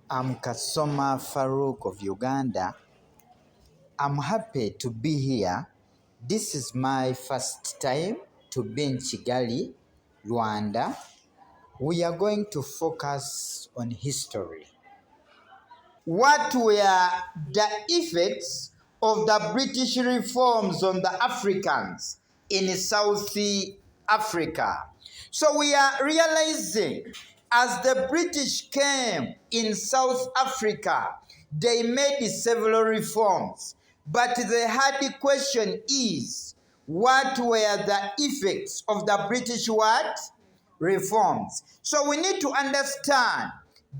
I'm Kasoma Faruq of Uganda. I'm happy to be here. This is my first time to be in Kigali, Rwanda. We are going to focus on history. What were the effects of the British reforms on the Africans in South Africa? So we are realizing as the British came in South Africa, they made several reforms. But the hard question is, what were the effects of the British what? Reforms. So we need to understand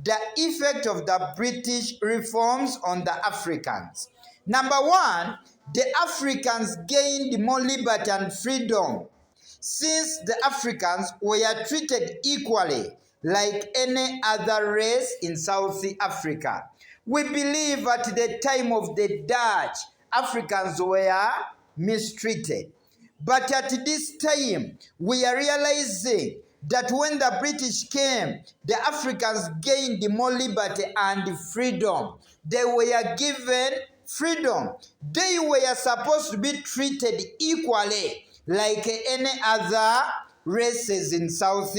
the effect of the British reforms on the Africans. Number one, the Africans gained more liberty and freedom since the Africans were treated equally like any other race in South Africa. We believe at the time of the Dutch, Africans were mistreated. But at this time, we are realizing that when the British came, the Africans gained more liberty and freedom. They were given freedom. They were supposed to be treated equally like any other races in South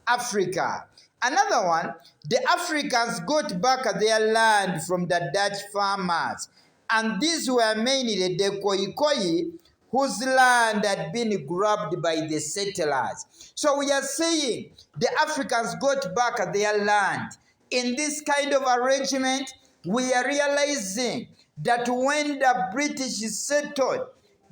Africa. Another one, the Africans got back their land from the Dutch farmers. And these were mainly the Khoikhoi, whose land had been grabbed by the settlers. So we are saying the Africans got back their land. In this kind of arrangement, we are realizing that when the British settled,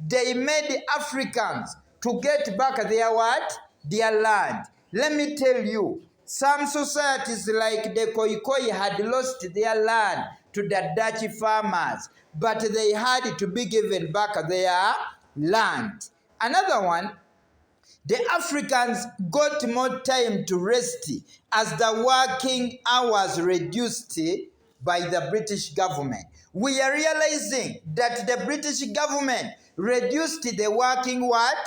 they made the Africans to get back their what? Their land. Let me tell you, some societies like the Khoikhoi had lost their land to the Dutch farmers, but they had to be given back their land. Another one, the Africans got more time to rest as the working hours reduced by the British government. We are realizing that the British government reduced the working what?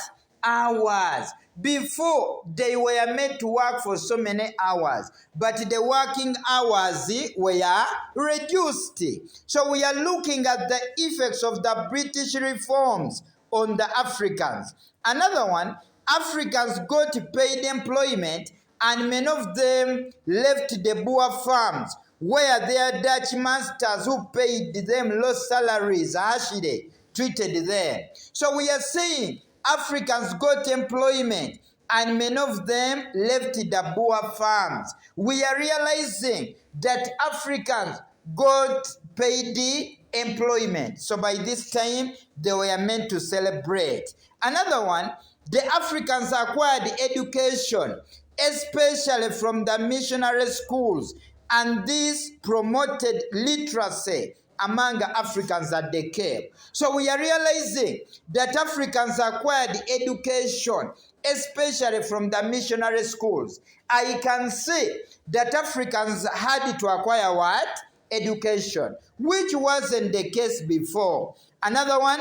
Hours. Before, they were made to work for so many hours, but the working hours were reduced. So we are looking at the effects of the British reforms on the Africans. Another one, Africans got paid employment and many of them left the Boer farms where their Dutch masters who paid them low salaries harshly treated them. So we are saying Africans got employment and many of them left the Boer farms. We are realizing that Africans got paid employment. So by this time, they were meant to celebrate. Another one, the Africans acquired education, especially from the missionary schools, and this promoted literacy among Africans at the Cape. So we are realizing that Africans acquired education, especially from the missionary schools. I can say that Africans had to acquire what? Education, which wasn't the case before. Another one,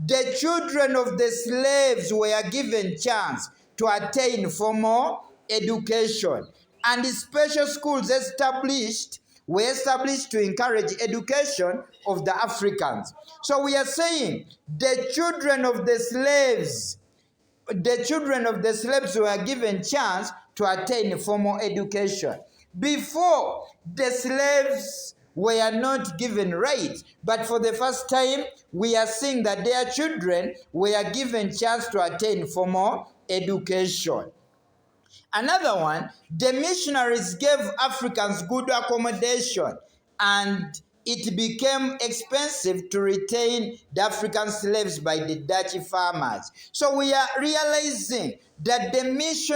the children of the slaves were given chance to attain formal education, and special schools were established to encourage education of the Africans. So we are saying the children of the slaves were given chance to attain formal education. Before, the slaves were not given rights, but for the first time, we are seeing that their children were given chance to attain formal education. Another one, the missionaries gave Africans good accommodation, and it became expensive to retain the African slaves by the Dutch farmers. So we are realizing that the mission